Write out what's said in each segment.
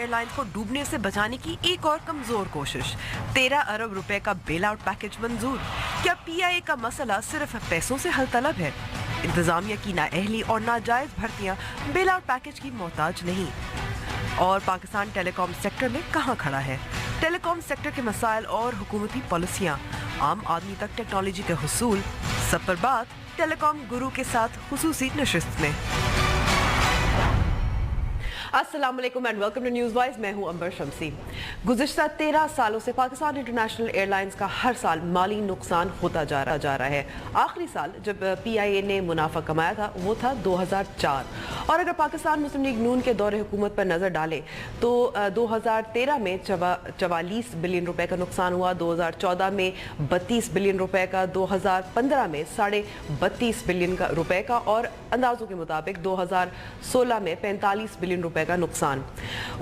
Air line को डूबने से बचाने की एक और कमजोर कोशिश। 13 अरब रुपए का बेल आउट पैकेज मंजूर। क्या PIA का मसला सिर्फ पैसों से हल तलब है? इंतजामिया की नाअहली और नाजायज भर्तियां बेल आउट पैकेज की मोहताज नहीं। और पाकिस्तान टेलीकॉम सेक्टर में कहां खड़ा है? टेलीकॉम सेक्टर के मसाइल और हुकूमती पॉलिसियां, आम आदमी तक टेक्नोलॉजी के हुसूल, सब पर बात टेलीकॉम गुरु के साथ खुसूसी नशिस्त में। अस्सलाम वालेकुम and welcome to News Voice. मैं हूं अंबर शमसी। गुज़िश्ता 13 सालों से पाकिस्तान इंटरनेशनल एयरलाइंस का हर साल माली नुकसान होता जा रहा है। आखिरी साल जब PIA ने मुनाफा कमाया था वो था 2004। और अगर पाकिस्तान मुस्लिम लीग नून के दौरे हुकूमत पर नज़र डालें तो 2013 में 44 बिलियन रुपए का नुकसान हुआ, 2014 में 32 बिलियन रुपए का, 2015 में 32.5 बिलियन रुपए का और अंदाजों के मुताबिक 2016 में 45 बिलियन रुपए का नुकसान।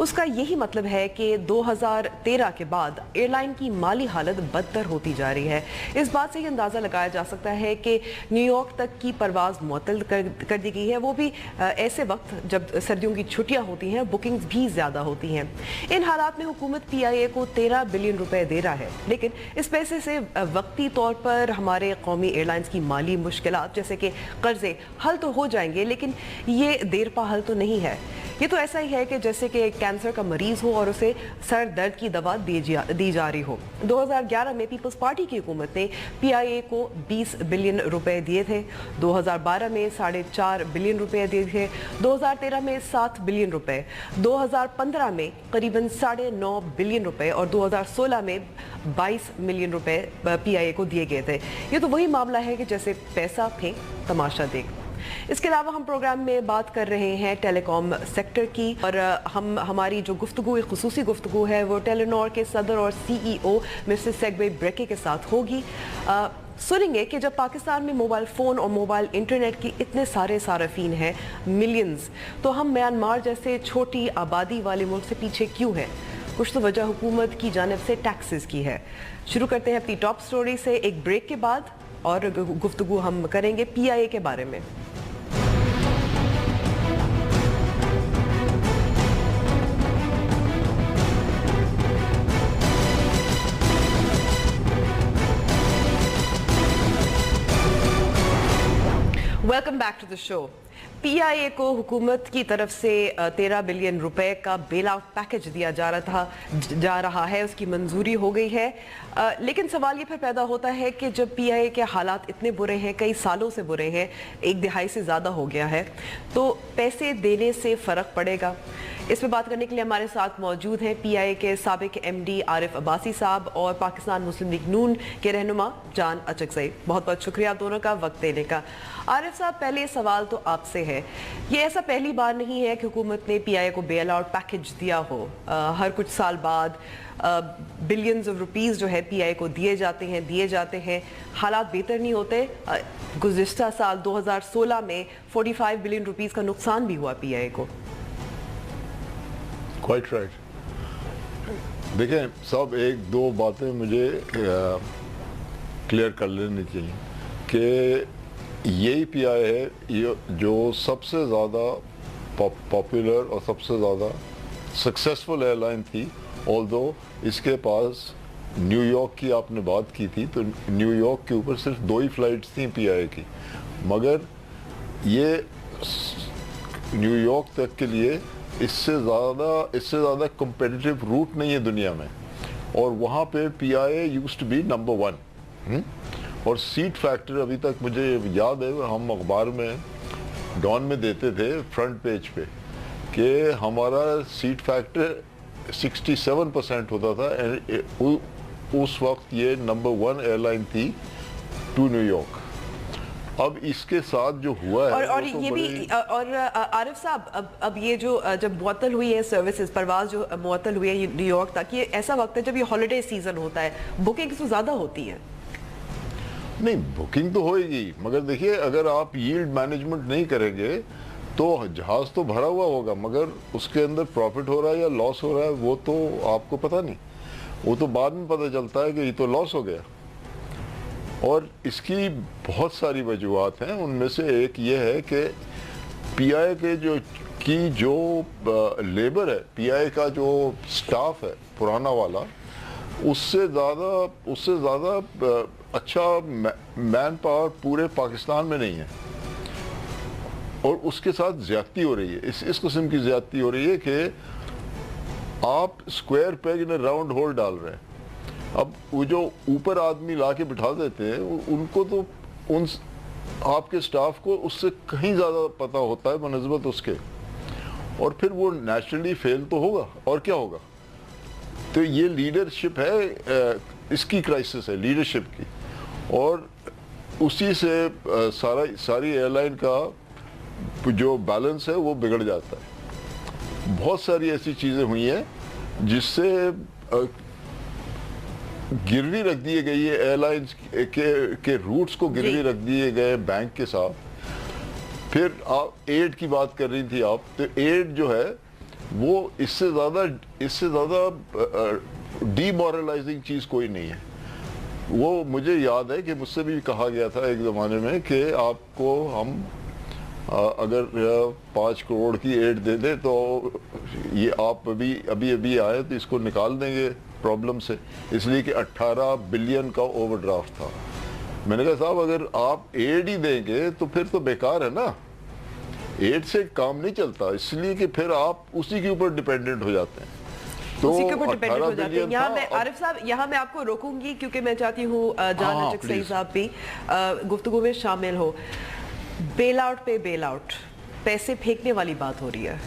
उसका यही मतलब है कि 2013 के बाद एयरलाइन की माली हालत बदतर होती जा रही है। इस बात से ही अंदाज़ा लगाया जा सकता है कि न्यूयॉर्क तक की परवाज़ मुअत्तल कर दी गई है, वो भी ऐसे वक्त जब सर्दियों की छुट्टियां होती हैं, बुकिंग्स भी ज़्यादा होती हैं। इन हालात में हुकूमत PIA को 13 बिलियन रुपए दे रहा है, लेकिन इस पैसे से वक्ती तौर पर हमारे कौमी एयरलाइंस की माली मुश्किलात जैसे कि कर्जे हल तो हो जाएंगे, लेकिन ये देर पा हल तो नहीं है। ये तो ऐसा ही है कि जैसे कि कैंसर का मरीज हो और उसे सर दर्द की दवा दी जा रही हो। 2011 में पीपल्स पार्टी की हुकूमत ने PIA को 20 बिलियन रुपए दिए थे, 2012 में 4.5 बिलियन रुपए दिए थे, 2013 में 7 बिलियन रुपए, 2015 में करीबन 9.5 बिलियन रुपए और 2016 में 22 मिलियन रुपए PIA को दिए गए थे। ये तो वही मामला है कि जैसे पैसा फेंक तमाशा देख। इसके अलावा हम प्रोग्राम में बात कर रहे हैं टेलीकॉम सेक्टर की और हमारी जो गुफ्तगू खुसूसी गुफ्तगू है वो टेलीनॉर के सदर और CEO मिस्टर सैगवेद ब्रेके के साथ होगी। सुनेंगे कि जब पाकिस्तान में मोबाइल फ़ोन और मोबाइल इंटरनेट की इतने सारे सारफीन हैं, मिलियंस, तो हम म्यांमार जैसे छोटी आबादी वाले मुल्क से पीछे क्यों हैं? कुछ तो वजह हुकूमत की जानिब से टैक्सेस की है। शुरू करते हैं अपनी टॉप स्टोरी से एक ब्रेक के बाद और गुफ्तगू हम करेंगे PIA के बारे में। Welcome back to the show. PIA को हुकूमत की तरफ से 13 बिलियन रुपए का बेल आउट पैकेज दिया जा रहा है, उसकी मंजूरी हो गई है। लेकिन सवाल ये फिर पैदा होता है कि जब PIA के हालात इतने बुरे हैं, कई सालों से बुरे हैं, एक दिहाई से ज़्यादा हो गया है, तो पैसे देने से फ़र्क पड़ेगा? इस पर बात करने के लिए हमारे साथ मौजूद हैं PIA के साबिक MD आरिफ अब्बासी साहब और पाकिस्तान मुस्लिम लीग नून के रहनुमा जान अचकज़ई। बहुत बहुत शुक्रिया आप दोनों का वक्त देने का। आरिफ साहब, पहले सवाल तो आपसे है, ये ऐसा पहली बार नहीं है कि हुकूमत ने PIA को बेल आउट पैकेज दिया हो। हर कुछ साल बाद बिलियंस ऑफ रुपीस जो है PIA को दिए जाते हैं, हालात बेहतर नहीं होते। गुज़िश्ता साल 2016 में 45 बिलियन रुपीस का नुकसान भी हुआ PIA को। Quite right. देखें साहब, एक दो बातें मुझे क्लियर कर लेनी चाहिए कि यही PIA है जो सबसे ज़्यादा पॉपुलर और सबसे ज़्यादा सक्सेसफुल एयरलाइन थी। ऑल्दो इसके पास न्यूयॉर्क की आपने बात की थी, तो न्यूयॉर्क के ऊपर सिर्फ 2 ही फ़्लाइट्स थी PIA की, मगर ये न्यूयॉर्क तक के लिए इससे ज़्यादा कम्पिटिटिव रूट नहीं है दुनिया में। और वहाँ पे PIA used to be number 1। और सीट फैक्टर अभी तक मुझे याद है, हम अखबार में डॉन में देते थे फ्रंट पेज पे कि हमारा सीट फैक्टर 67% होता था। उस वक्त ये नंबर 1 एयरलाइन थी टू न्यूयॉर्क। अब इसके साथ जो हुआ है और तो ये भी और आरिफ साहब, अब ये जो जब मुअत्तल हुई है सर्विसेज, परवाज जो मुअत्तल हुई है न्यूयॉर्क तक, ये ऐसा वक्त है जब ये हॉलिडे सीजन होता है, बुकिंग तो ज़्यादा होती है। नहीं, बुकिंग तो होएगी, मगर देखिए अगर आप यील्ड मैनेजमेंट नहीं करेंगे तो जहाज़ तो भरा हुआ होगा, मगर उसके अंदर प्रॉफिट हो रहा है या लॉस हो रहा है वो तो आपको पता नहीं, वो तो बाद में पता चलता है कि ये तो लॉस हो गया। और इसकी बहुत सारी वजूहात हैं, उनमें से एक ये है कि PIA के जो कि जो लेबर है, PIA का जो स्टाफ है पुराना वाला, उससे ज़्यादा अच्छा मैन पावर पूरे पाकिस्तान में नहीं है। और उसके साथ ज़्यादती हो रही है, इस किस्म की ज़्यादती हो रही है कि आप square peg in round whole डाल रहे हैं। अब वो जो ऊपर आदमी ला के बिठा देते हैं, उनको तो उन आपके स्टाफ को उससे कहीं ज़्यादा पता होता है बनस्बत उसके, और फिर वो नेचुरली फेल तो होगा, और क्या होगा। तो ये लीडरशिप है, इसकी क्राइसिस है लीडरशिप की, और उसी से सारी एयरलाइन का जो बैलेंस है वो बिगड़ जाता है। बहुत सारी ऐसी चीज़ें हुई हैं जिससे गिरवी रख दिए गई है एयरलाइंस के रूट्स को गिरवी रख दिए गए बैंक के साथ। फिर आप एड की बात कर रही थी आप, तो एड जो है वो इससे ज़्यादा डीमोरलाइजिंग चीज़ कोई नहीं है। वो मुझे याद है कि मुझसे भी कहा गया था एक ज़माने में कि आपको हम अगर 5 करोड़ की एड दे दे तो ये आप अभी आए तो इसको निकाल देंगे प्रॉब्लम से, इसलिए कि 18 बिलियन का ओवरड्राफ्ट था। मैंने कहा साहब अगर आप एड ही देंगे तो फिर तो बेकार है ना, एड से काम नहीं चलता, इसलिए कि फिर आप उसी के ऊपर डिपेंडेंट हो जाते हैं। तो उसी के ऊपर डिपेंडेंट हो जाते हैं। यहाँ मैं आरिफ साहब यहाँ मैं आपको रोकूंगी क्योंकि मैं चाहती हूँ जान सही साहब भी गुफ्तगू में शामिल हो। बेल आउट पे बेल आउट, पैसे फेंकने वाली बात हो रही है।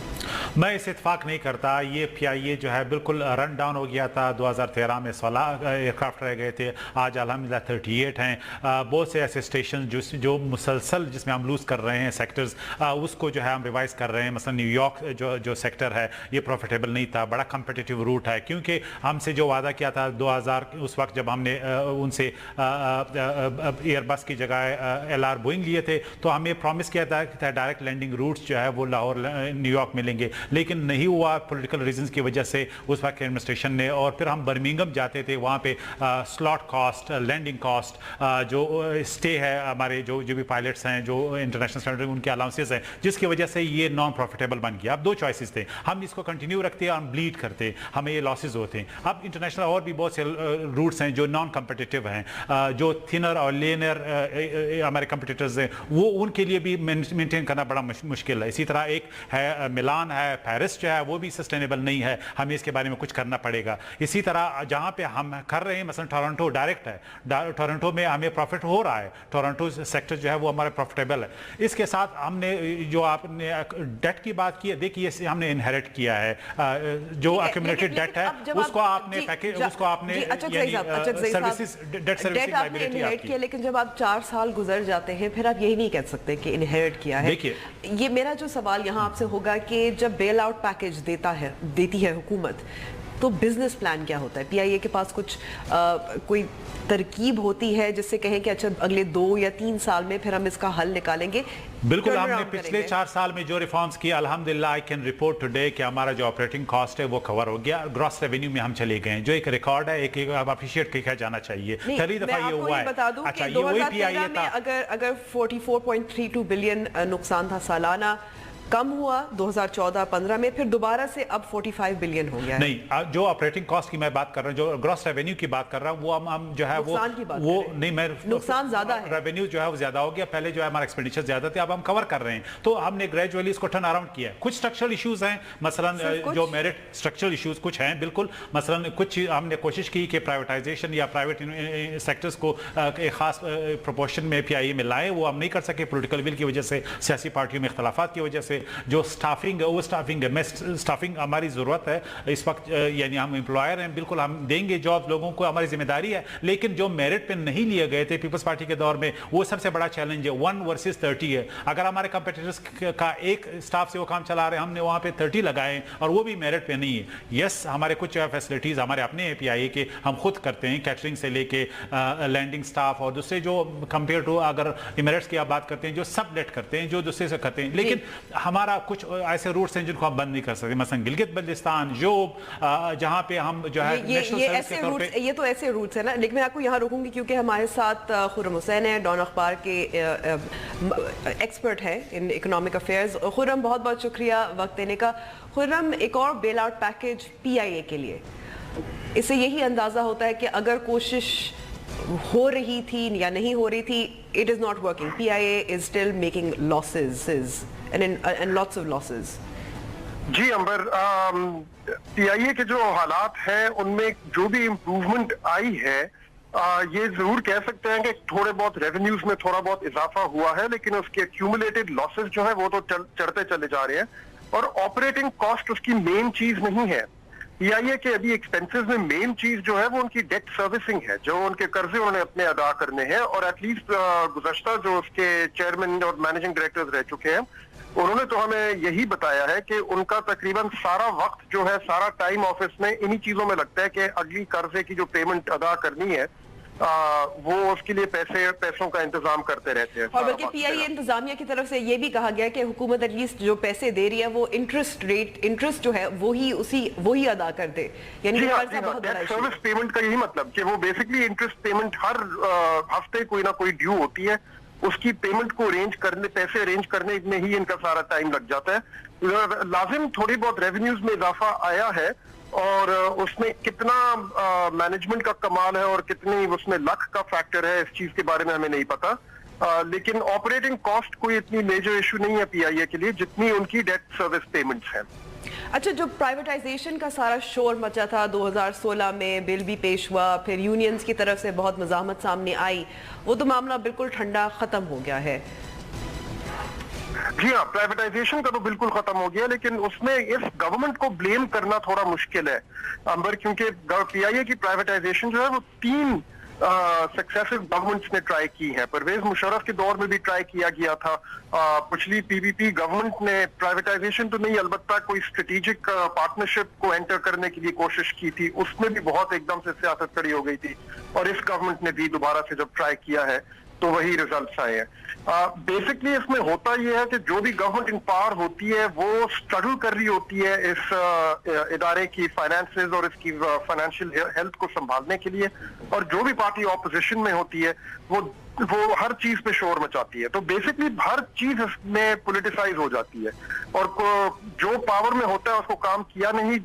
मैं इस इत्फाक नहीं करता। ये PIA जो है बिल्कुल रन डाउन हो गया था। 2013 में 16 एयरक्राफ्ट रह गए थे, आज अल्हम्दुलिल्लाह 38 हैं। बहुत से ऐसे स्टेशन जो मुसलसल जिसमें हम लूज़ कर रहे हैं सेक्टर्स, उसको जो है हम रिवाइज कर रहे हैं। मसलन न्यूयॉर्क जो सेक्टर है ये प्रॉफिटेबल नहीं था, बड़ा कम्पिटिटिव रूट है, क्योंकि हमसे जो वादा किया था 2000 उस वक्त जब हमने उनसे एयरबस की जगह LR बोइंग लिए थे, तो हमें प्रॉमिस किया था कि डायरेक्ट लैंडिंग रूट्स जो है वो लाहौर न्यूयॉर्क में लेंगे, लेकिन नहीं हुआ पॉलिटिकल रीजंस की वजह से उस वक्त एडमिनिस्ट्रेशन ने। और फिर हम बर्मिंघम जाते थे, वहाँ पे स्लॉट कॉस्ट, लैंडिंग कॉस्ट, जो स्टे है हमारे जो भी पायलट्स हैं जो इंटरनेशनल स्टैंडर्ड उनके अलाउंसेस हैं, जिसकी वजह से ये नॉन प्रॉफिटेबल बन गया। अब 2 चॉइसेस थे, हम इसको कंटिन्यू रखते हैं, हम ब्लीड करते, हमें ये लॉसेज होते हैं। अब इंटरनेशनल और भी बहुत से रूट्स हैं जो नॉन कम्पिटिटिव हैं, जो थिनर और लेनर हमारे कम्पिटिटर्स हैं, वो उनके लिए भी मेंटेन करना बड़ा मुश्किल है। इसी तरह एक है मिलान है, पेरिस जो है वो भी सस्टेनेबल नहीं है, हमें इसके बारे में कुछ करना पड़ेगा। इसी तरह जहाँ पे हम कर रहे हैं, मसलन टोरंटो डायरेक्ट है, टोरंटो में हमें प्रॉफिट हो रहा है, टोरंटो सेक्टर जो है वो हमारा प्रॉफिटेबल है। इसके साथ हमने जो आपने डेट की बात की है, देखिए हमने इनहेरिट किया है, जो एक्यूमुलेटेड डेट है उसको आपने पैकेज, उसको आपने सर्विसेज डेट सर्विसिंग लायबिलिटी आपकी है। लेकिन जब आप 4 साल गुजर जाते हैं फिर आप यही नहीं कह सकते कि इनहेरिट किया है। देखिए ये मेरा जो सवाल यहाँ आपसे होगा कि जब बेल आउट पैकेज देती है हुकूमत, तो बिजनेस प्लान क्या होता है? PIA के पास कुछ कोई तरकीब होती है जिससे कहें कि अच्छा अगले 2 या 3 साल में फिर हम इसका हल निकालेंगे? बिल्कुल, हमने पिछले 4 साल में जो रिफॉर्म्स किए, अल्हम्दुलिल्लाह आई कैन रिपोर्ट टुडे कि हमारा जो ऑपरेटिंग कॉस्ट है वो कवर हो गया, ग्रॉस रेवेन्यू में हम चले गए, जो एक रिकॉर्ड है, एक अप्रिशिएट किया जाना चाहिए। पहली दफा ये हुआ है। अच्छा, ये वही PIA था। अगर 44.32 बिलियन नुकसान था सालाना, कम हुआ 2014-15 में, फिर दोबारा से अब 45 बिलियन हो गया। नहीं, जो ऑपरेटिंग कॉस्ट की मैं बात कर रहा हूं, जो ग्रॉस रेवेन्यू की बात कर रहा हूं, वो हम जो है वो नहीं, मैं नुकसान ज्यादा है, रेवेन्यू जो है वो ज्यादा हो गया। पहले जो है हमारा एक्सपेंडिचर ज्यादा थे, अब हम कवर कर रहे हैं, तो हमने ग्रेजुअली इसको टर्न अराउंड किया है। कुछ स्ट्रक्चरल इश्यूज हैं, मसलन जो मेरिट स्ट्रक्चरल इश्यूज कुछ हैं, बिल्कुल, मसलन कुछ हमने कोशिश की कि प्राइवेटाइजेशन या प्राइवेट सेक्टर्स को एक खास प्रोपोर्शन में PIA में लाएं, वो हम नहीं कर सके पॉलिटिकल विल की वजह से, सियासी पार्टियों में इख्तलाफात की वजह से। जो स्टाफिंग है वो स्टाफिंग है, स्टाफिंग हमारी ज़रूरत है इस वक्त, यानी हम एम्प्लॉयर हैं, बिल्कुल हम देंगे जॉब लोगों को, हमारी जिम्मेदारी है। लेकिन जो मेरिट पे नहीं लिए गए थे पीपल्स पार्टी के दौर में, वो सबसे बड़ा चैलेंज है। 1 वर्सेस 30 है। अगर हमारे कंपटीटर्स का एक स्टाफ से वो काम चला रहे हैं, हमने वहाँ पे 30 लगाए और वो भी मेरिट पे नहीं है। यस, हमारे कुछ फैसिलिटीज़ हमारे अपने PIA के हम खुद करते हैं, कैटरिंग से लेके लैंडिंग स्टाफ और दूसरे जो कंपेयर टू अगर इमरेट्स की आप बात करते हैं जो सब लेट करते हैं, जो दूसरे से करते हैं, लेकिन हमारा कुछ ऐसे रूट्स हैं जिनको हम बंद नहीं कर सकते, मसलन गिलगित बल्तिस्तान, योब, जहाँ पे हम जो है ये तो ऐसे रूट्स है ना। लेकिन मैं आपको यहाँ रोकूंगी क्योंकि हमारे साथ खुर्रम हुसैन है, डॉन अखबार के एक्सपर्ट है इन इकोनॉमिक अफेयर्स। खुर्रम, बहुत बहुत शुक्रिया वक्त देने का। खुर्रम, एक और बेल आउट पैकेज PIA के लिए, इससे यही अंदाजा होता है कि अगर कोशिश हो रही थी या नहीं हो रही थी, it is not working. PIA is still making losses and lots of losses. Ji Ambar, PIA के जो हालात हैं उनमें जो भी इम्प्रूवमेंट आई है, ये जरूर कह सकते हैं कि थोड़े बहुत रेवेन्यूज में थोड़ा बहुत इजाफा हुआ है, लेकिन उसके एक्यूमुलेटेड लॉसेस जो है वो तो चढ़ते चले जा रहे हैं, और ऑपरेटिंग कॉस्ट उसकी मेन चीज नहीं है। PIA के अभी एक्सपेंसेस में मेन चीज जो है वो उनकी डेट सर्विसिंग है, जो उनके कर्जे उन्होंने अपने अदा करने हैं। और एटलीस्ट गुज़श्ता जो उसके चेयरमैन और मैनेजिंग डायरेक्टर्स रह चुके हैं, उन्होंने तो हमें यही बताया है कि उनका तकरीबन सारा वक्त जो है, सारा टाइम ऑफिस में इन्हीं चीजों में लगता है कि अगली कर्जे की जो पेमेंट अदा करनी है वो उसके लिए पैसों का इंतजाम करते रहते हैं। और बल्कि PIA इंतजामिया की तरफ से ये भी कहा गया कि हुकूमत एटलीस्ट जो पैसे दे रही है वो इंटरेस्ट जो है वही अदा कर दे, यानी सर्विस पेमेंट का यही मतलब कि वो बेसिकली इंटरेस्ट पेमेंट हर हफ्ते कोई ना कोई ड्यू होती है, उसकी पेमेंट को पैसे अरेंज करने में ही इनका सारा टाइम लग जाता है। लाजिम थोड़ी बहुत रेवेन्यूज में इजाफा आया है, और उसमें कितना मैनेजमेंट का कमाल है और कितनी उसमें लक का फैक्टर है, इस चीज के बारे में हमें नहीं पता। लेकिन ऑपरेटिंग कॉस्ट कोई इतनी मेजर इशू नहीं है PIA के लिए जितनी उनकी डेट सर्विस पेमेंट्स हैं। अच्छा, जो प्राइवेटाइजेशन का सारा शोर मचा था 2016 में, बिल भी पेश हुआ, फिर यूनियंस की तरफ से बहुत मज़ाहमत सामने आई, वो तो मामला बिल्कुल ठंडा खत्म हो गया है। जी हाँ, प्राइवेटाइजेशन का तो बिल्कुल खत्म हो गया, लेकिन उसमें इस गवर्नमेंट को ब्लेम करना थोड़ा मुश्किल है अंबर, क्योंकि PIA की प्राइवेटाइजेशन जो है वो 3 सक्सेसिव गवर्नमेंट्स ने ट्राई की है। परवेज मुशर्रफ के दौर में भी ट्राई किया गया था, पिछली PPP गवर्नमेंट ने प्राइवेटाइजेशन तो नहीं, अलबत्ता कोई स्ट्रेटेजिक पार्टनरशिप को एंटर करने के लिए कोशिश की थी, उसमें भी बहुत एकदम से सियासत खड़ी हो गई थी। और इस गवर्नमेंट ने भी दोबारा से जब ट्राई किया है तो वही रिजल्ट्स आए हैं। बेसिकली इसमें होता यह है कि जो भी गवर्नमेंट इन पावर होती है वो स्ट्रगल कर रही होती है इस इदारे की फाइनेंसेस और इसकी फाइनेंशियल हेल्थ को संभालने के लिए, और जो भी पार्टी ऑपोजिशन में होती है वो हर चीज पे शोर मचाती है। तो बेसिकली हर चीज इसमें पॉलिटिसाइज हो जाती है, और जो पावर में होता है उसको काम किया नहीं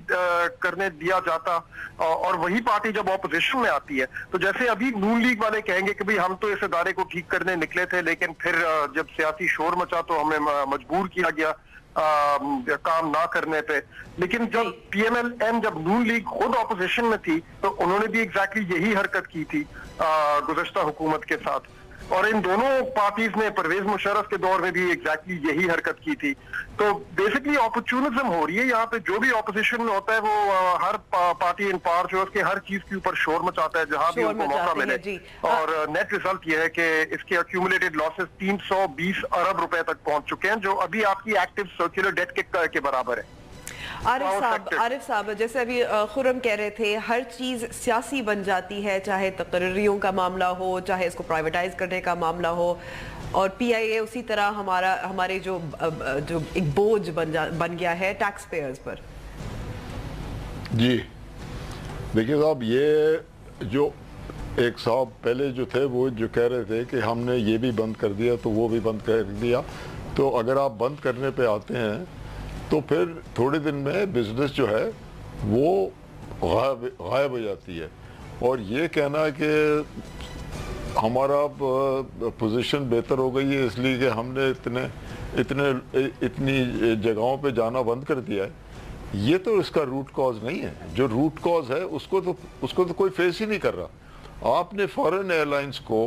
करने दिया जाता, और वही पार्टी जब ऑपोजिशन में आती है, तो जैसे अभी नून लीग वाले कहेंगे कि भाई हम तो इस इदारे को ठीक करने निकले थे, लेकिन फिर जब सियासी शोर मचा तो हमें मजबूर किया गया काम ना करने पे। लेकिन जब PMLN, जब नून लीग खुद ऑपोजिशन में थी, तो उन्होंने भी एग्जैक्टली यही हरकत की थी गुज़श्ता हुकूमत के साथ, और इन दोनों पार्टीज ने परवेज मुशर्रफ के दौर में भी एग्जैक्टली यही हरकत की थी। तो बेसिकली अपॉर्चुनिज्म हो रही है यहाँ पे, जो भी ऑपोजिशन में होता है वो हर पार्टी इन पावर जो है उसके हर चीज के ऊपर शोर मचाता है जहां भी उनको मौका मिले, और नेट रिजल्ट ये है कि इसके एक्यूमुलेटेड लॉसेस 320 अरब रुपए तक पहुंच चुके हैं, जो अभी आपकी एक्टिव सर्कुलर डेट के बराबर है। आरिफ साहब, जैसे अभी खुर्रम कह रहे थे, हर चीज सियासी बन जाती है, चाहे तकर्रियों का मामला हो, चाहे इसको प्राइवेटाइज करने का मामला हो, और PIA उसी तरह हमारे जो एक बोझ बन गया है टैक्स पेयर्स पर। जी देखिए साहब, ये जो एक साहब पहले जो थे वो जो कह रहे थे कि हमने ये भी बंद कर दिया तो वो भी बंद कर दिया, तो अगर आप बंद करने पे आते हैं तो फिर थोड़े दिन में बिजनेस जो है वो गायब हो जाती है। और ये कहना कि हमारा पोजीशन बेहतर हो गई है इसलिए कि हमने इतनी जगहों पे जाना बंद कर दिया है, ये तो इसका रूट कॉज नहीं है। जो रूट कॉज है उसको तो कोई फेस ही नहीं कर रहा। आपने फॉरेन एयरलाइंस को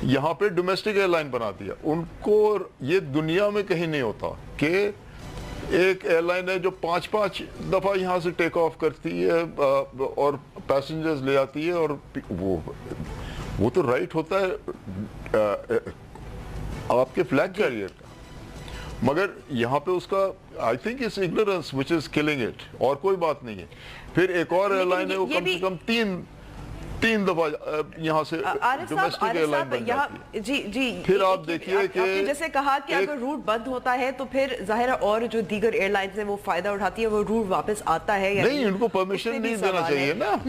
यहाँ पे डोमेस्टिक एयरलाइन बना दिया। उनको ये दुनिया में कहीं नहीं होता कि एक एयरलाइन है जो 5-5 दफ़ा यहाँ से टेक ऑफ करती है और पैसेंजर्स ले आती है, और वो तो राइट होता है आपके फ्लैग कैरियर का, मगर यहाँ पे उसका I think it's ignorance which is killing it, और कोई बात नहीं है। फिर एक और एयरलाइन है वो कम से कम 3 दफा यहाँ से डोमेस्टिक एयरलाइन बन जाती है। जी फिर आप देखिए कि आपने जैसे कहा कि अगर रूट बंद होता है तो फिर जाहिर है और जो दीगर एयरलाइंस हैं वो फायदा उठाती है, वो रूट वापस आता है या नहीं, उनको परमिशन नहीं देना चाहिए ना।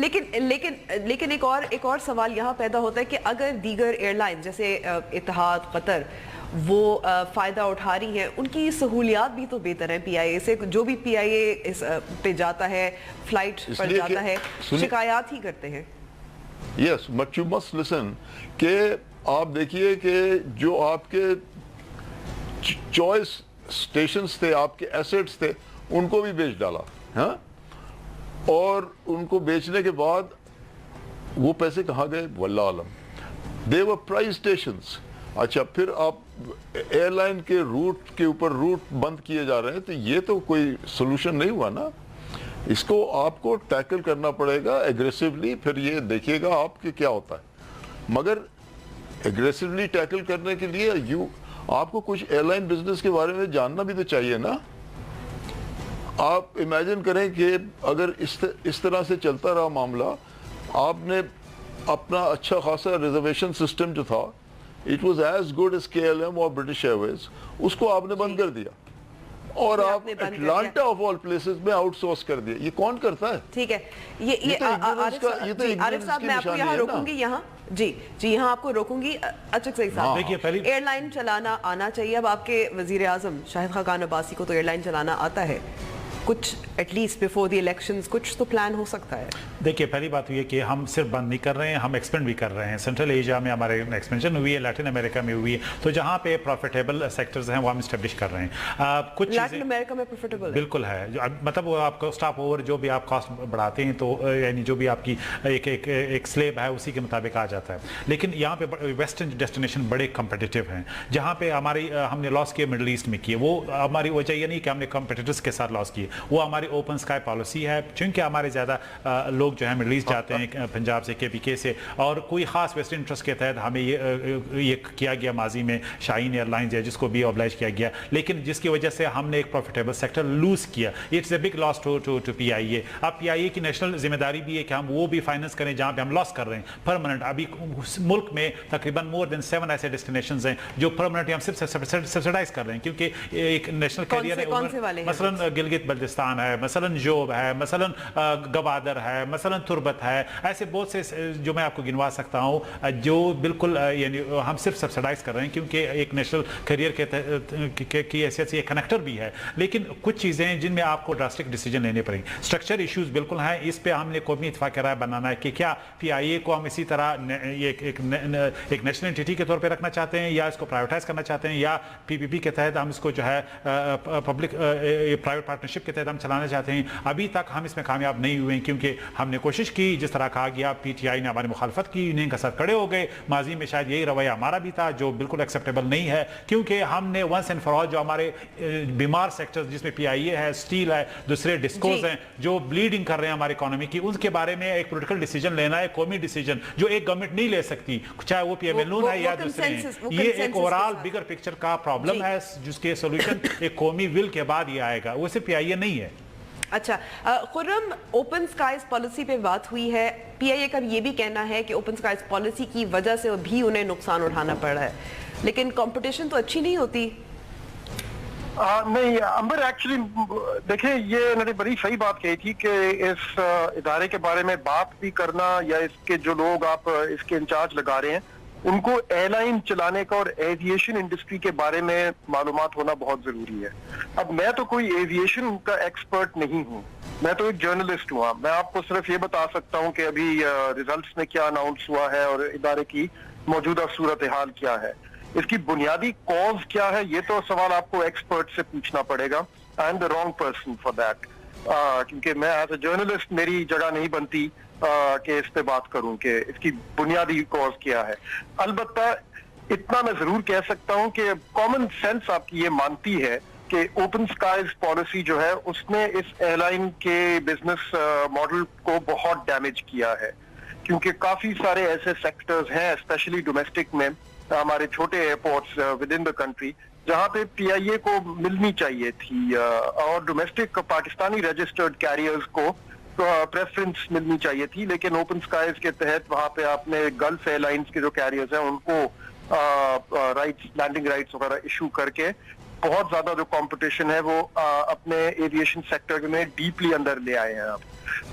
लेकिन एक और सवाल यहाँ पैदा होता है कि अगर दीगर एयरलाइंस जैसे इत्तेहाद, कतर वो फायदा उठा रही हैं, उनकी सहूलियात भी तो बेहतर हैं PIA से। जो भी PIA इस पे जाता है, फ्लाइट पर जाता है, शिकायत ही करते हैं। Yes, but you must listen कि आप देखिए कि जो आपके चॉइस स्टेशंस थे, आपके एसेट्स थे, उनको भी बेच डाला, हाँ? और उनको बेचने के बाद वो पैसे कहाँ गए वल्लाह आलम। दे वर प्राइस स्टेशंस। अच्छा, फिर आप एयरलाइन के रूट के ऊपर रूट बंद किए जा रहे हैं, तो ये तो कोई सोल्यूशन नहीं हुआ ना। इसको आपको टैकल करना पड़ेगा एग्रेसिवली, फिर ये देखिएगा आप कि क्या होता है। मगर एग्रेसिवली टैकल करने के लिए आपको कुछ एयरलाइन बिजनेस के बारे में जानना भी तो चाहिए ना। आप इमेजिन करें कि अगर इस तरह से चलता रहा मामला, आपने अपना अच्छा खासा रिजर्वेशन सिस्टम जो था, it was as good as KLM और ब्रिटिश एयरवेज, उसको आपने बंद कर दिया और आप अटलांटा ऑफ ऑल प्लेसेस में आउटसोर्स कर दिया। ये कौन करता है? ठीक है, ये आरिफ साहब, मैं आपको यहाँ रोकूंगी, यहाँ जी यहाँ आपको रोकूंगी। अच्छा सही साहब, देखिए एयरलाइन चलाना आना चाहिए। अब आपके वजीर आजम शाहिद खान अब्बासी को तो एयरलाइन चलाना आता है, कुछ एटलीस्ट बिफोर द इलेक्शंस कुछ तो प्लान हो सकता है। देखिए, पहली बात ये कि हम सिर्फ बंद नहीं कर रहे हैं, हम एक्सपेंड भी कर रहे हैं। सेंट्रल एशिया में हमारे एक्सपेंशन हुई है, लैटिन अमेरिका में हुई है, तो जहाँ पे प्रॉफिटेबल सेक्टर्स हैं वो हम इस्टेब्लिश कर रहे हैं। कुछ लैटिन अमेरिका में प्रॉफिटेबल बिल्कुल है, मतलब वो आपको स्टॉप ओवर जो भी आप कॉस्ट बढ़ाते हैं, तो यानी जो भी आपकी एक स्लेब है उसी के मुताबिक आ जाता है। लेकिन यहाँ पे वेस्टर्न डेस्टिनेशन बड़े कम्पिटिटिव हैं, जहाँ पे हमने लॉस किए मिडल ईस्ट में किए, वो हमारी वजह ये नहीं कि हमने कम्पिटिटर्स के साथ लॉस किए, वो हमारी ओपन स्काई पॉलिसी है। चूंकि हमारे ज़्यादा लोग जो है मिडल ईस्ट जाते हैं पंजाब से, KPK से, और कोई ख़ास वेस्ट इंटरेस्ट के तहत हमें ये किया गया माजी में, शाहीन एयरलाइंस है जिसको भी ऑब्लाइज किया गया, लेकिन जिसकी वजह से हमने एक प्रॉफिटेबल सेक्टर लूज किया। It's a big loss to PIA। अब PIA की नेशनल जिम्मेदारी भी है कि हम वो भी फाइनेंस करें जहाँ पे हम लॉस कर रहे हैं परमानेंट। अभी मुल्क में तकरीबन मोर देन 7 ऐसे डेस्टिनेशंस हैं जो परमानेंटली हम सिर्फ सब्सिडाइज कर रहे हैं, क्योंकि एक नेशनल कैरियर है। मसलन गिलगित बल्तिस्तान है, मसलन जोब है, मसलन गवादर है, मसलन तुर्बत है, ऐसे बहुत से जो मैं आपको गिनवा सकता हूँ जो बिल्कुल यानी हम सिर्फ सब्सिडाइज कर रहे हैं, क्योंकि एक नेशनल करियर की हैसियत से कनेक्टर भी है। लेकिन कुछ चीज़ें जिनमें आपको ड्रास्टिक डिसीजन लेने पड़ेंगे। स्ट्रक्चर इश्यूज बिल्कुल हैं, इस पे हमने कौमी इत्तेफाक राय बनाना है कि क्या PIA को हम इसी तरह एक नेशनल एंटिटी के तौर पे रखना चाहते हैं, या इसको प्राइवेटाइज करना चाहते हैं, या PPP के तहत हम इसको जो है पब्लिक प्राइवेट पार्टनरशिप के तहत हम चलाना चाहते हैं। अभी तक हम इसमें कामयाब नहीं हुए, क्योंकि हमने कोशिश की, जिस तरह कहा गया, PTI ने हमारी मुखालफत की, यूनियन के साथ खड़े हो गए। माजी में शायद यही रवैया हमारा भी था, जो बिल्कुल एक्सेप्टेबल नहीं है, क्योंकि हमने वंस एंड फॉर ऑल जो हमारे बीमार सेक्टर्स जिसमें PIA है, स्टील है, दूसरे डिस्कोज हैं जो ब्लीडिंग कर रहे हैं हमारी इकोनॉमी की, उनके बारे में एक पॉलिटिकल डिसीजन लेना है, कौमी डिसीजन जो एक गवर्नमेंट नहीं ले सकती, चाहे वो PML है या दूसरे हैं। ये एक ओवरऑल बिगर पिक्चर का प्रॉब्लम है, जिसके सोल्यूशन एक कौमी विल के बाद ये आएगा, वो सिर्फ PIA नहीं है। अच्छा, खुर्रम, ओपन स्काइज पॉलिसी पे बात हुई है। PIA का ये भी कहना है कि ओपन स्काइज पॉलिसी की वजह से भी उन्हें नुकसान उठाना पड़ रहा है, लेकिन कंपटीशन तो अच्छी नहीं होती। नहीं अंबर, एक्चुअली देखें, ये इन्होंने बड़ी सही बात कही थी कि इस इदारे के बारे में बात भी करना, या इसके जो लोग आप इसके इंचार्ज लगा रहे हैं उनको एयरलाइन चलाने का और एविएशन इंडस्ट्री के बारे में मालूमात होना बहुत जरूरी है। अब मैं तो कोई एविएशन का एक्सपर्ट नहीं हूँ, मैं तो एक जर्नलिस्ट हुआ। मैं आपको सिर्फ ये बता सकता हूँ कि अभी रिजल्ट्स में क्या अनाउंस हुआ है और इदारे की मौजूदा सूरत हाल क्या है। इसकी बुनियादी कॉज क्या है, ये तो सवाल आपको एक्सपर्ट से पूछना पड़ेगा। I am the wrong person for that, क्योंकि मैं एज ए जर्नलिस्ट मेरी जगह नहीं बनती कि इस पे बात करूं कि इसकी बुनियादी कॉज क्या है। अलबत्ता इतना मैं जरूर कह सकता हूं कि कॉमन सेंस आपकी ये मानती है कि ओपन स्काइज पॉलिसी जो है उसने इस एयरलाइन के बिजनेस मॉडल को बहुत डैमेज किया है, क्योंकि काफी सारे ऐसे सेक्टर्स हैं स्पेशली डोमेस्टिक में, हमारे छोटे airports with in the country, जहां पे PIA को मिलनी चाहिए थी, और डोमेस्टिक पाकिस्तानी रजिस्टर्ड कैरियर्स को प्रेफरेंस मिलनी चाहिए थी, लेकिन ओपन स्काइज के तहत वहां पे आपने गल्फ एयरलाइंस के जो कैरियर्स हैं उनको राइट्स, लैंडिंग राइट्स वगैरह इशू करके बहुत ज्यादा जो कंपटीशन है वो अपने एविएशन सेक्टर में डीपली अंदर ले आए हैं आप,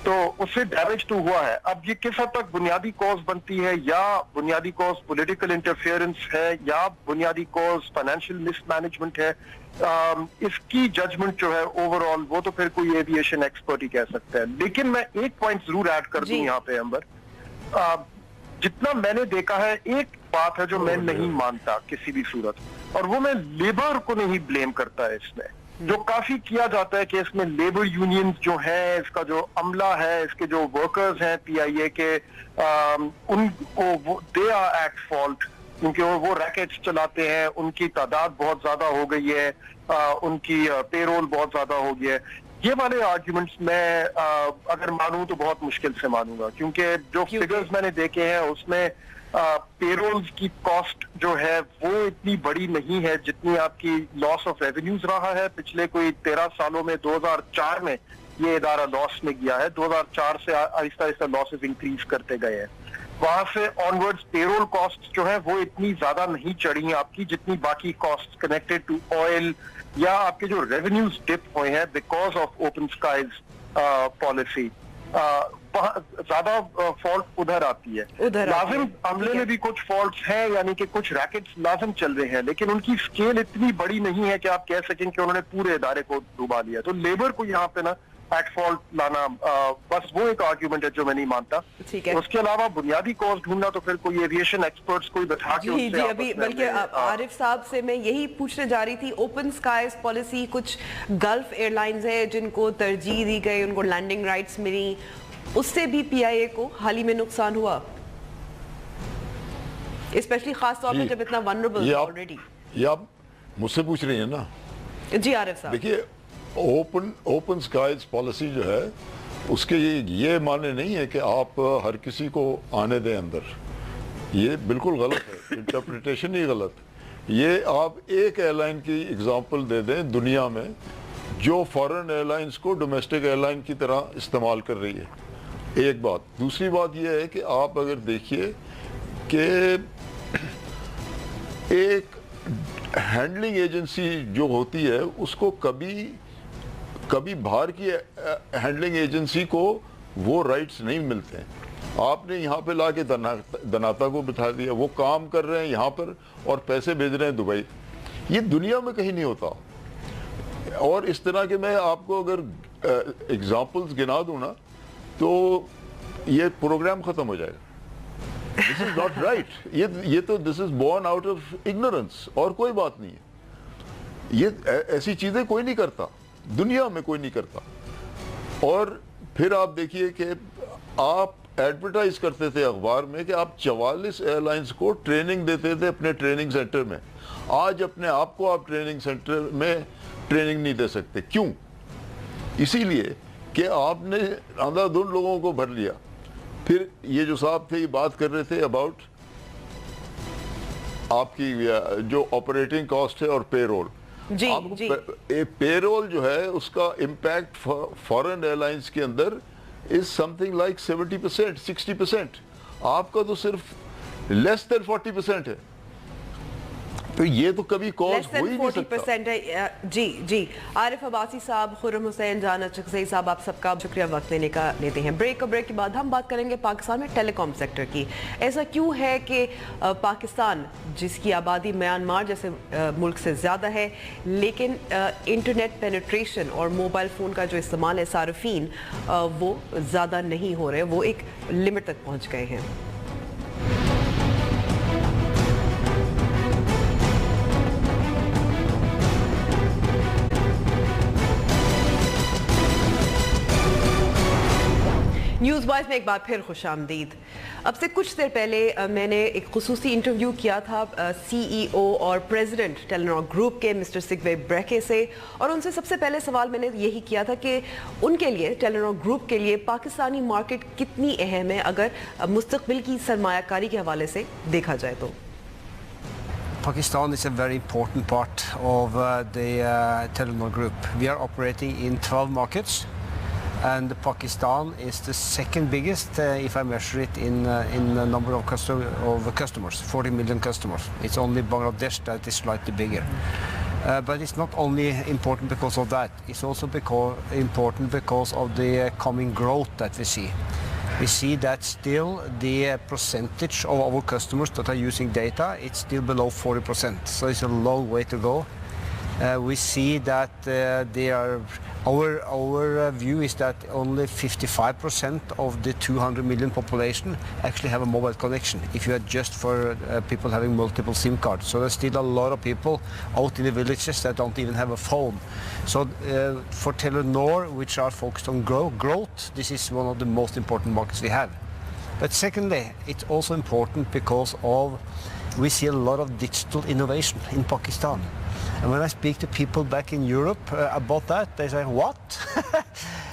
तो उससे डैमेज तो हुआ है। अब ये किस हद तक बुनियादी कॉज बनती है, या बुनियादी कॉज पॉलिटिकल इंटरफेरेंस है, या बुनियादी कॉज फाइनेंशियल मिसमैनेजमेंट है, इसकी जजमेंट जो है ओवरऑल वो तो फिर कोई एविएशन एक्सपर्ट ही कह सकता है। लेकिन मैं एक पॉइंट जरूर ऐड कर दूं यहाँ पे अंबर, जितना मैंने देखा है एक बात है जो मैं नहीं मानता किसी भी सूरत, और वो मैं लेबर को नहीं ब्लेम करता है इसमें। जो काफी किया जाता है कि इसमें लेबर यूनियंस जो है, इसका जो अमला है, इसके जो वर्कर्स हैं PIA के, उनको दे आर एट फॉल्ट, क्योंकि वो रैकेट्स चलाते हैं, उनकी तादाद बहुत ज्यादा हो गई है, उनकी पेरोल बहुत ज्यादा हो गई है। ये वाले आर्ग्यूमेंट्स मैं अगर मानूं तो बहुत मुश्किल से मानूंगा, क्योंकि जो फिगर्स मैंने देखे हैं उसमें पेरोल्स की कॉस्ट जो है वो इतनी बड़ी नहीं है जितनी आपकी लॉस ऑफ रेवेन्यूज रहा है। पिछले कोई 13 सालों में 2004 में ये इदारा लॉस में गया है, 2004 से आहिस्ता आहिस्ता लॉसेस इंक्रीज करते गए हैं। वहां से ऑनवर्ड्स पेरोल कॉस्ट जो है वो इतनी ज्यादा नहीं चढ़ी आपकी जितनी बाकी कॉस्ट कनेक्टेड टू ऑयल या आपके जो रेवेन्यूज डिप हुए हैं because of open skies policy, ज्यादा फॉल्ट उधर आती है। लाजिम अमले में भी कुछ फॉल्ट्स हैं, यानी कि कुछ रैकेट्स लाजिम चल रहे हैं, लेकिन उनकी स्केल इतनी बड़ी नहीं है कि आप कह सकें कि उन्होंने पूरे इदारे को डुबा दिया। तो लेबर को यहाँ पे ना एट फॉल्ट लाना, बस वो एक आर्ग्यूमेंट है जो मैं नहीं मानता। ठीक है, उसके अलावा बुनियादी कॉज ढूंढना तो फिर कोई एविएशन एक्सपर्ट्स कोई बैठा के जी जी, अभी बल्कि आरिफ साहब से मैं यही पूछने जा रही थी। ओपन स्काइज पॉलिसी, कुछ गल्फ एयरलाइंस है जिनको तरजीह दी गई, उनको लैंडिंग राइट्स मिली, उससे भी PIA को हाल ही में नुकसान हुआ, स्पेशली खास तौर पे जब इतना वनरेबल है ऑलरेडी। ये आप मुझसे पूछ रही हैं ना? जी आरिफ साहब, देखिए ओपन स्काइज पॉलिसी जो है उसके ये माने नहीं है कि आप हर किसी को आने दें अंदर, ये बिल्कुल गलत है, इंटरप्रिटेशन ही गलत। ये आप एक एयरलाइन की एग्जांपल दे दें दुनिया में जो फॉरेन एयरलाइंस को डोमेस्टिक एयरलाइन की तरह इस्तेमाल कर रही है, एक बात। दूसरी बात यह है कि आप अगर देखिए कि एक हैंडलिंग एजेंसी जो होती है उसको कभी बाहर की हैंडलिंग एजेंसी को वो राइट्स नहीं मिलते हैं। आपने यहाँ पे लाके दनाता को बिठा दिया, वो काम कर रहे हैं यहाँ पर और पैसे भेज रहे हैं दुबई। ये दुनिया में कहीं नहीं होता। और इस तरह के मैं आपको अगर एग्जाम्पल्स गिना दूँ ना तो ये प्रोग्राम खत्म हो जाएगा। This is not right. ये तो this is borne out of ignorance और कोई बात नहीं है। ये ऐसी चीजें कोई नहीं करता, दुनिया में कोई नहीं करता। और फिर आप देखिए कि आप एडवर्टाइज करते थे अखबार में कि आप 44 एयरलाइंस को ट्रेनिंग देते थे अपने ट्रेनिंग सेंटर में। आज अपने आप को आप ट्रेनिंग सेंटर में ट्रेनिंग नहीं दे सकते। क्यों? इसीलिए कि आपने अंधाधुंध लोगों को भर लिया। फिर ये जो साहब थे ये बात कर रहे थे अबाउट आपकी जो ऑपरेटिंग कॉस्ट है और पेरोल। जी पेरोल जो है उसका इम्पैक्ट फॉरेन एयरलाइंस के अंदर इज समथिंग लाइक 70%, 60%। आपका तो सिर्फ लेस देन 40% है। तो ये तो कभी कॉज हो ही नहीं सकता। 40% है। जी आरिफ अब्बासी साहब, खुर्रम हुसैन, जान चकसई साहब, आप सबका शुक्रिया वक्त लेते हैं। ब्रेक के बाद हम बात करेंगे पाकिस्तान में टेलीकॉम सेक्टर की। ऐसा क्यों है कि पाकिस्तान जिसकी आबादी म्यांमार जैसे मुल्क से ज़्यादा है, लेकिन इंटरनेट पेनिट्रेशन और मोबाइल फ़ोन का जो इस्तेमाल है सार्फिन वो ज़्यादा नहीं हो रहे, वो एक लिमिट तक पहुँच गए हैं। न्यूज़ बॉयज़ में एक बार फिर खुशामदीद। अब से कुछ देर पहले मैंने एक खुसूसी इंटरव्यू किया था CEO और प्रेसिडेंट टेलीनॉर ग्रुप के मिस्टर सिगवे ब्रेके से, और उनसे सबसे पहले सवाल मैंने यही किया था कि उनके लिए, टेलीनॉर ग्रुप के लिए पाकिस्तानी मार्केट कितनी अहम है अगर मुस्तकबिल की सरमायाकारी के हवाले से देखा जाए तो। Pakistan is a very important part of the Telenor Group. We are operating in 12 markets. And Pakistan is the second biggest, if I measure it in the number of customers, 40 million customers. It's only Bangladesh that is slightly bigger. But it's not only important because of that, it's also important because of the coming growth that we see. We see that still the percentage of our customers that are using data, it's still below 40%, so it's a long way to go. We see that our view is that only 55% of the 200 million population actually have a mobile connection, if you adjust for people having multiple SIM cards. So there's still a lot of people out in the villages that don't even have a phone. So for Telenor, which are focused on growth, this is one of the most important markets we have. But secondly, it's also important because we see a lot of digital innovation in Pakistan. And when I speak to people back in Europe about that, they say, what?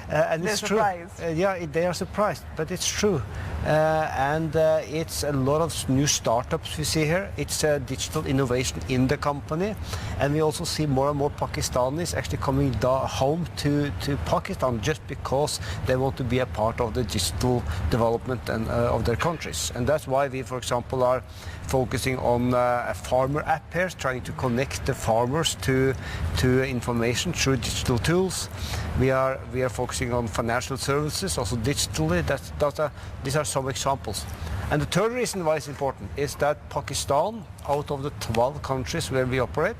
And They're it's true. surprised. They are surprised, but it's true. It's a lot of new startups we see here. It's digital innovation in the company. And we also see more and more Pakistanis actually coming home to Pakistan just because they want to be a part of the digital development of their countries. And that's why we, for example, are focusing on a farmer app here, trying to connect the farmers to information through digital tools. We are focusing on financial services, also digitally. These are some examples. And the third reason why it's important is that Pakistan, out of the 12 countries where we operate,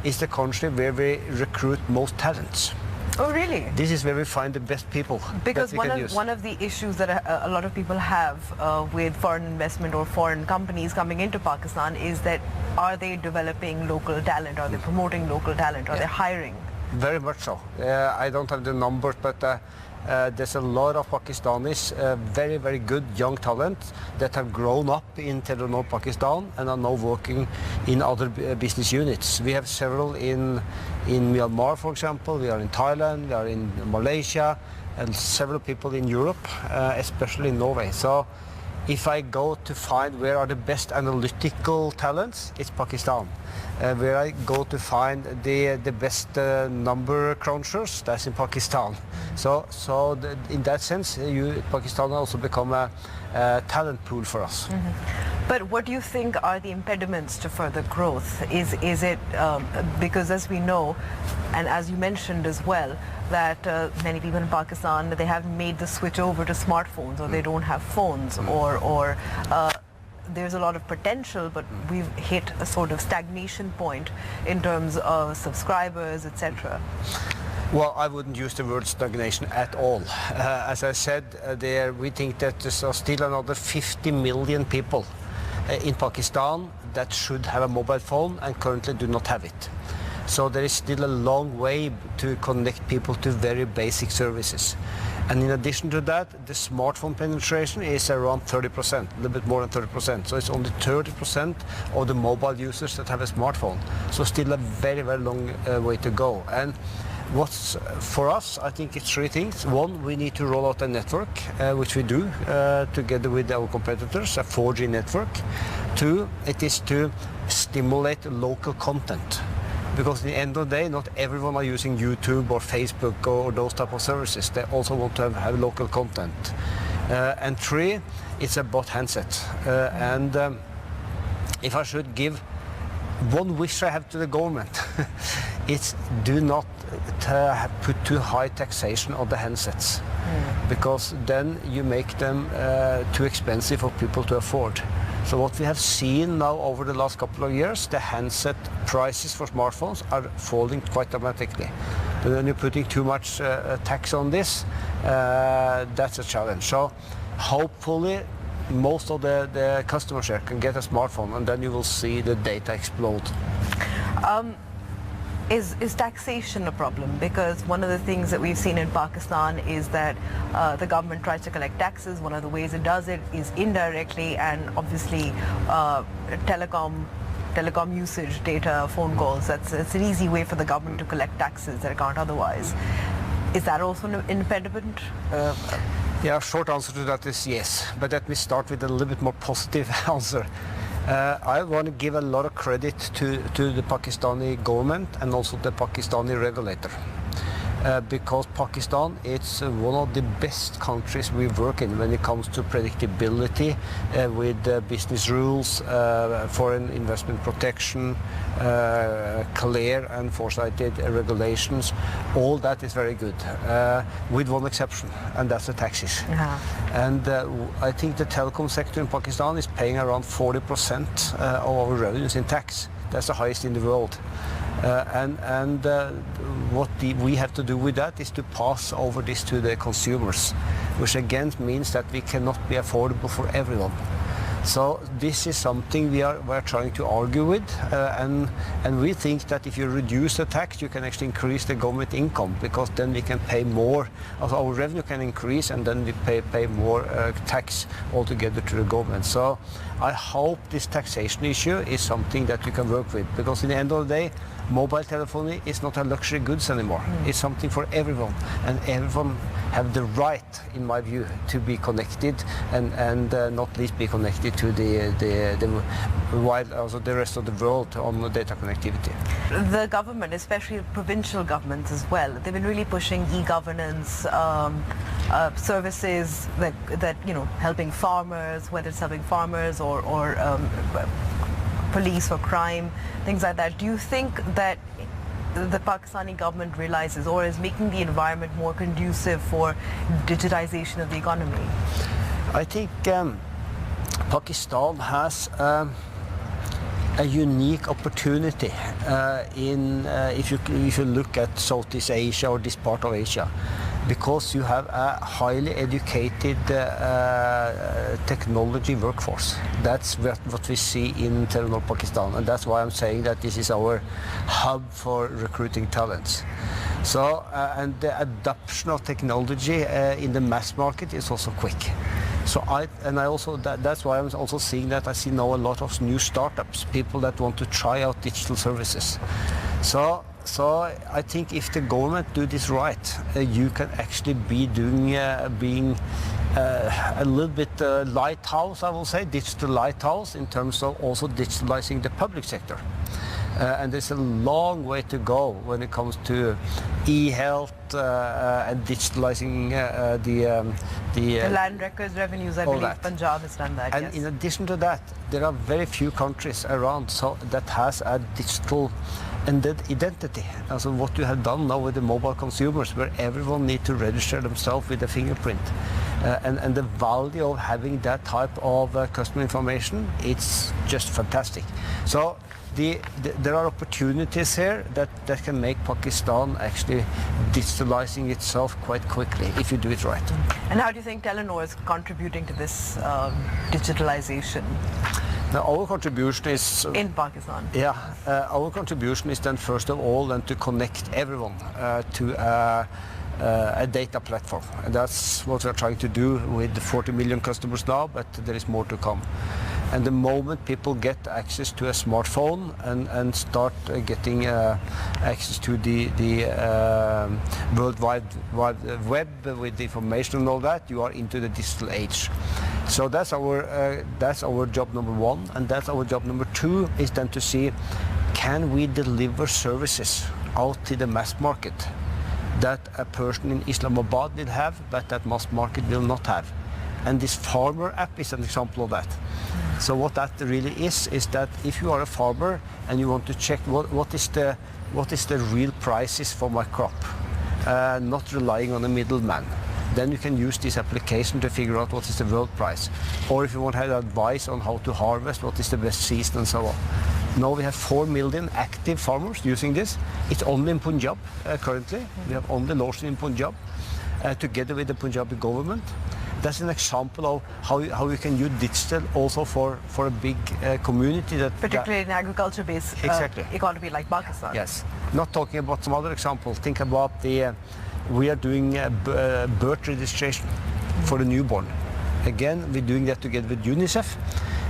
is the country where we recruit most talents. Oh, really? This is where we find the best people. Because that we can use. one of the issues that a lot of people have with foreign investment or foreign companies coming into Pakistan is that are they developing local talent? Are they promoting local talent? Are they hiring? Very much so. I don't have the numbers, but there's a lot of Pakistanis, very, very good young talent that have grown up in Telenor Pakistan and are now working in other business units. We have several in Myanmar, for example. We are in Thailand, we are in Malaysia, and several people in Europe, especially in Norway. So if I go to find where are the best analytical talents, it's Pakistan. Where I go to find the best number crunchers, that's in Pakistan. So in that sense, Pakistan also become a talent pool for us. Mm-hmm. But what do you think are the impediments to further growth? Is it because, as we know, and as you mentioned as well, that many people in Pakistan, they haven't made the switch over to smartphones, or they don't have phones, or there's a lot of potential, but we've hit a sort of stagnation point in terms of subscribers, etc. Well, I wouldn't use the word stagnation at all. As I said, we think that there's still another 50 million people in Pakistan that should have a mobile phone and currently do not have it. So there is still a long way to connect people to very basic services. And in addition to that, the smartphone penetration is around 30%, a little bit more than 30%. So it's only 30% of the mobile users that have a smartphone. So still a very, very long way to go. And what's for us, I think it's three things. One, we need to roll out a network, which we do together with our competitors, a 4G network. Two, it is to stimulate local content. Because at the end of the day, not everyone are using YouTube or Facebook or those type of services. They also want to have local content. And three, it's about handsets. If I should give one wish I have to the government, it's do not put too high taxation on the handsets. Because then you make them too expensive for people to afford. So what we have seen now over the last couple of years, the handset prices for smartphones are falling quite dramatically. But when you're putting too much tax on this, that's a challenge. So hopefully most of the customers here can get a smartphone, and then you will see the data explode. Is taxation a problem? Because one of the things that we've seen in Pakistan is that the government tries to collect taxes. One of the ways it does it is indirectly, and obviously telecom usage, data, phone calls, it's an easy way for the government to collect taxes that it can't otherwise. Is that also an impediment? Yeah, short answer to that is yes. But let me start with a little bit more positive answer. I want to give a lot of credit to the Pakistani government and also the Pakistani regulator. because Pakistan it's one of the best countries we work in when it comes to predictability with business rules, foreign investment protection, clear and foresighted regulations. All that is very good, with one exception, and that's the taxes. And I think the telecom sector in Pakistan is paying around 40% of our revenues in tax. That's the highest in the world. What we have to do with that is to pass over this to the consumers, which again means that we cannot be affordable for everyone. So this is something we're trying to argue with, and we think that if you reduce the tax, you can actually increase the government income, because then we can pay more, our revenue can increase, and then we pay more tax altogether to the government. So I hope this taxation issue is something that you can work with, because in the end of the day, mobile telephony is not a luxury goods anymore. It's something for everyone, and everyone have the right, in my view, to be connected, and not least be connected to the rest of the world on data connectivity. The government, especially provincial governments as well, they've been really pushing e-governance services that helping farmers, whether it's helping farmers or police for crime, things like that. Do you think that the Pakistani government realizes or is making the environment more conducive for digitization of the economy? I think Pakistan has a unique opportunity if you look at Southeast Asia or this part of Asia, because you have a highly educated technology workforce. That's what we see in Telenor Pakistan, and that's why I'm saying that this is our hub for recruiting talents. So, and the adoption of technology in the mass market is also quick. So that's why I'm also seeing that I see now a lot of new startups, people that want to try out digital services. So I think if the government do this right, you can actually be doing being a little bit lighthouse, I will say, digital lighthouse, in terms of also digitalizing the public sector. And there's a long way to go when it comes to e-health and digitalizing the land records revenues. I believe that. Punjab has done that. And yes. In addition to that, there are very few countries around that has a digital identity. Also what you have done now with the mobile consumers, where everyone needs to register themselves with a fingerprint. And the value of having that type of customer information, it's just fantastic. So there are opportunities here that can make Pakistan actually digitalizing itself quite quickly if you do it right. And how do you think Telenor is contributing to this digitalization? Now, our contribution is in Pakistan. Yeah, our contribution is then first of all then to connect everyone to a data platform. And that's what we're trying to do with the 40 million customers now, but there is more to come. And the moment people get access to a smartphone and start getting access to the World Wide Web with the information and all that, you are into the digital age. So that's our job number one, and that's our job number two, is then to see, can we deliver services out to the mass market that a person in Islamabad will have, but that mass market will not have. And this farmer app is an example of that. So what that really is that if you are a farmer and you want to check what is the real prices for my crop, not relying on a middleman, then you can use this application to figure out what is the world price. Or if you want to have advice on how to harvest, what is the best season and so on. Now we have 4 million active farmers using this. It's only in Punjab currently. We have only launched in Punjab together with the Punjabi government. That's an example of how you can use digital also for a big community particularly in agriculture-based economy like Pakistan. Yes. Not talking about some other example. Think about we are doing birth registration for the newborn. Again, we're doing that together with UNICEF,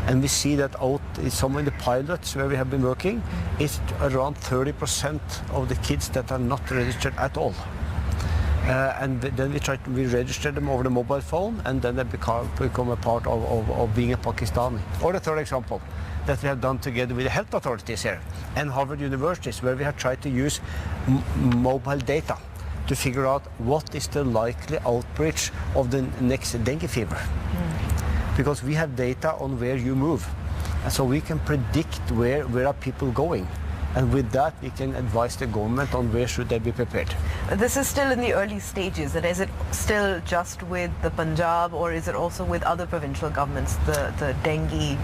and we see that out in some of the pilots where we have been working, it's around 30% of the kids that are not registered at all. And then we register them over the mobile phone, and then they become a part of being a Pakistani. Or the third example that we have done together with the health authorities here and Harvard universities, where we have tried to use mobile data to figure out what is the likely outbreak of the next dengue fever. Because we have data on where you move. And so we can predict where are people going. And with that, we can advise the government on where should they be prepared. This is still in the early stages, and is it still just with the Punjab, or is it also with other provincial governments, the dengue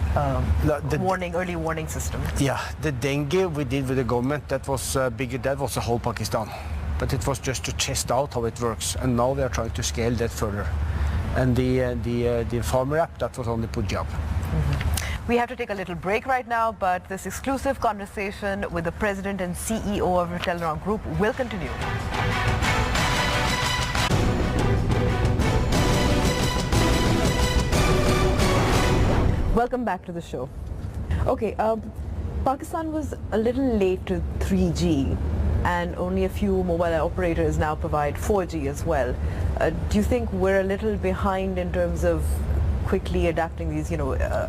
early warning system? Yeah, the dengue we did with the government, that was bigger, that was the whole Pakistan. But it was just to test out how it works, and now we are trying to scale that further. And the farmer app, that was only Punjab. We have to take a little break right now, but this exclusive conversation with the President and CEO of the Khabarnaak Group will continue. Welcome back to the show. Okay, Pakistan was a little late to 3G, and only a few mobile operators now provide 4G as well. Do you think we're a little behind in terms of quickly adapting these,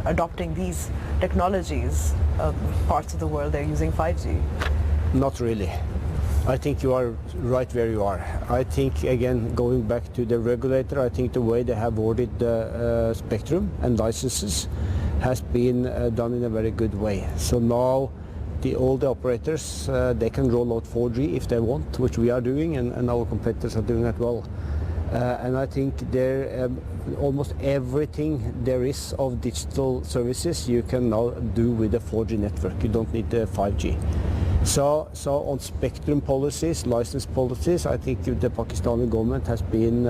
adopting these technologies? Parts of the world they're using 5G. Not really. I think you are right where you are. I think, again, going back to the regulator, I think the way they have awarded the spectrum and licenses has been done in a very good way. So now all the operators, they can roll out 4G if they want, which we are doing, and our competitors are doing that well. And I think there, almost everything there is of digital services you can now do with a 4G network. You don't need the 5G. So on spectrum policies, license policies, I think the Pakistani government has been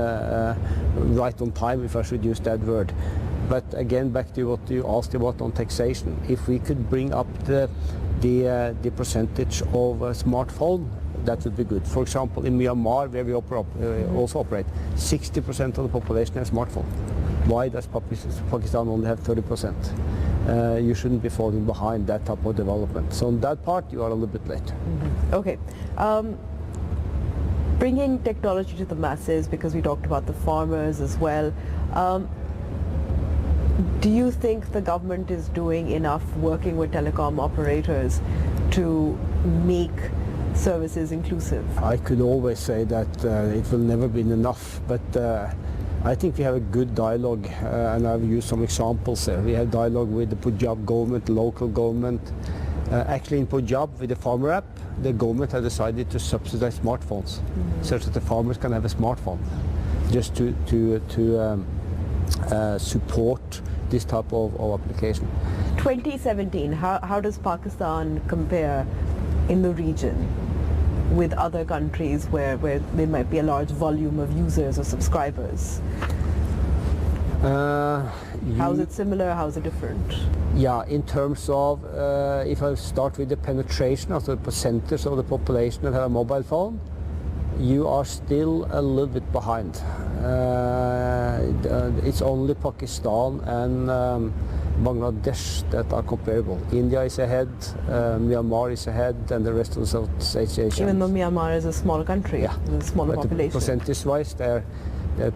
right on time, if I should use that word. But again, back to what you asked about on taxation. If we could bring up the percentage of a smartphone, that would be good. For example, in Myanmar, where we also operate, 60% of the population has smartphone. Why does Pakistan only have 30%? You shouldn't be falling behind that type of development. So on that part, you are a little bit late. Okay. Bringing technology to the masses, because we talked about the farmers as well. Do you think the government is doing enough working with telecom operators to make services inclusive? I could always say that it will never be enough, but I think we have a good dialogue, and I've used some examples there. We have dialogue with the Punjab government, local government. Actually in Punjab, with the farmer app, the government has decided to subsidize smartphones, such that the farmers can have a smartphone, just to support this type of application. 2017, how does Pakistan compare in the region with other countries where there might be a large volume of users or subscribers? How is it similar? How is it different? Yeah, in terms of, if I start with the penetration of the percentage of the population that have a mobile phone, you are still a little bit behind. It's only Pakistan and Bangladesh that are comparable. India is ahead, Myanmar is ahead, and the rest of the Southeast Asia. Even though Myanmar is a small country, yeah, with a smaller population.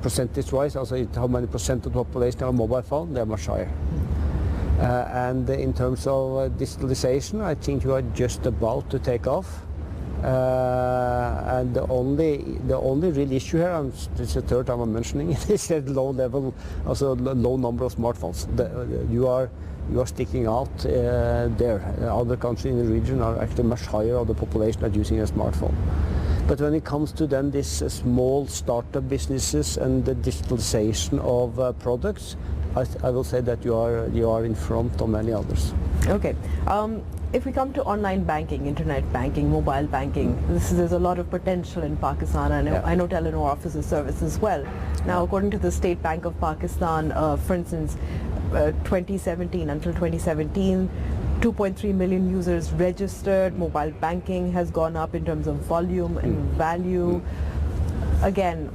Percentage-wise, also how many percent of the population have a mobile phone, they're much higher. And in terms of digitalization, I think you are just about to take off. And the only real issue here, and this is the third time I'm mentioning it, is that low number of smartphones. You are sticking out there. Other countries in the region are actually much higher of the population that are using a smartphone. But when it comes to then these small startup businesses and the digitalization of products, I will say that you are in front of many others. Okay. If we come to online banking, internet banking, mobile banking, there's a lot of potential in Pakistan. I know Telenor offers a service as well. Now, according to the State Bank of Pakistan, for instance, 2017 until 2017, 2.3 million users registered. Mobile banking has gone up in terms of volume and value. Again,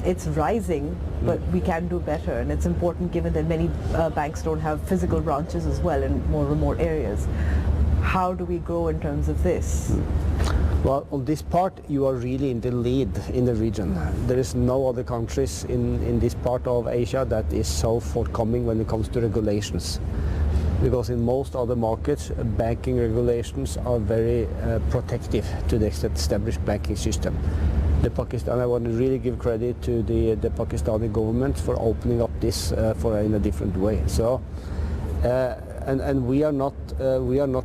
it's rising, but we can do better, and it's important given that many banks don't have physical branches as well in more remote areas. How do we grow in terms of this? Well, on this part, you are really in the lead in the region. There is no other countries in this part of Asia that is so forthcoming when it comes to regulations. Because in most other markets, banking regulations are very protective to the established banking system. Pakistan. I want to really give credit to the Pakistani government for opening up this in a different way. So, and we are not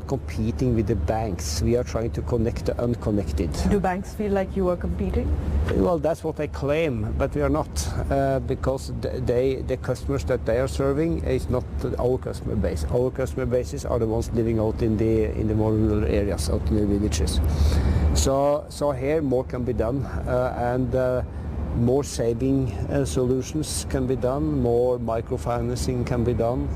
competing with the banks. We are trying to connect the unconnected. Do banks feel like you are competing? Well, that's what they claim, but we are not, because the customers that they are serving is not our customer base. Our customer bases are the ones living out in the more rural areas, out in the villages. So here more can be done, and more saving solutions can be done, more microfinancing can be done,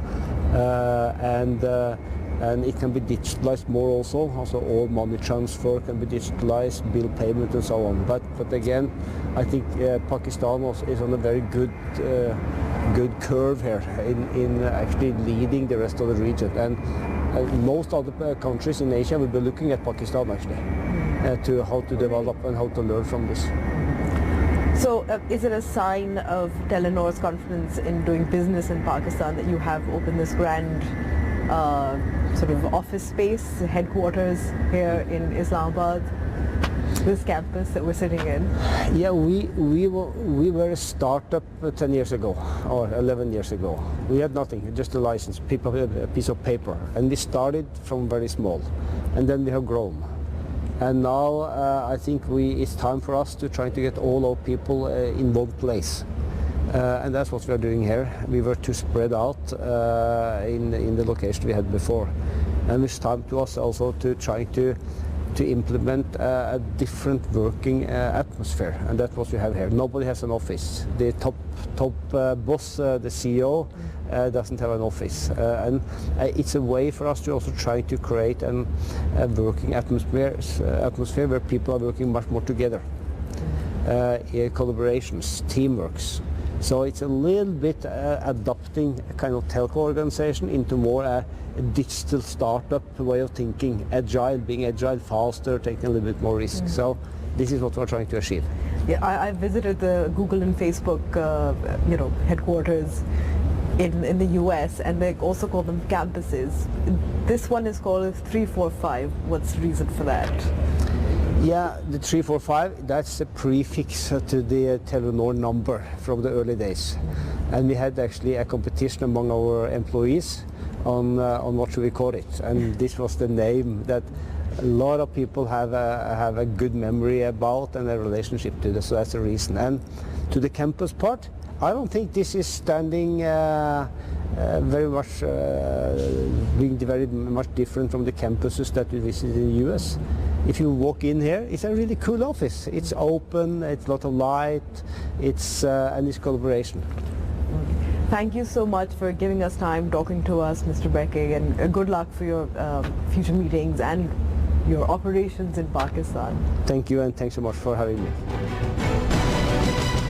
and it can be digitalized more also. Also all money transfer can be digitalized, bill payment and so on. But again, I think Pakistan is on a very good curve here in actually leading the rest of the region. And most other countries in Asia will be looking at Pakistan actually to how to develop and how to learn from this. So is it a sign of Telenor's confidence in doing business in Pakistan that you have opened this grand sort of office space, headquarters here in Islamabad, this campus that we're sitting in? Yeah, we were a startup 10 years ago or 11 years ago. We had nothing, just a license, a piece of paper, and we started from very small, and then we have grown. And now I think it's time for us to try to get all our people in one place. And that's what we are doing here. We were too spread out in the location we had before. And it's time to us also to try to implement a different working atmosphere. And that's what we have here. Nobody has an office. The top boss, the CEO, doesn't have an office. And it's a way for us to also try to create a working atmosphere where people are working much more together. Collaborations, teamworks. So it's a little bit adopting a kind of telco organization into more a digital startup way of thinking, being agile, faster, taking a little bit more risk. So this is what we're trying to achieve. Yeah, I visited the Google and Facebook, headquarters in the US, and they also call them campuses. This one is called 345. What's the reason for that? Yeah, the 345, that's a prefix to the Telenor number from the early days. And we had actually a competition among our employees on what should we call it. And this was the name that a lot of people have a good memory about and a relationship to this, so that's the reason. And to the campus part, I don't think this is standing very much, being very much different from the campuses that we visited in the US. If you walk in here, it's a really cool office. It's open, it's a lot of light, and it's collaboration. Thank you so much for giving us time, talking to us, Mr. Brekke, and good luck for your future meetings and your operations in Pakistan. Thank you, and thanks so much for having me.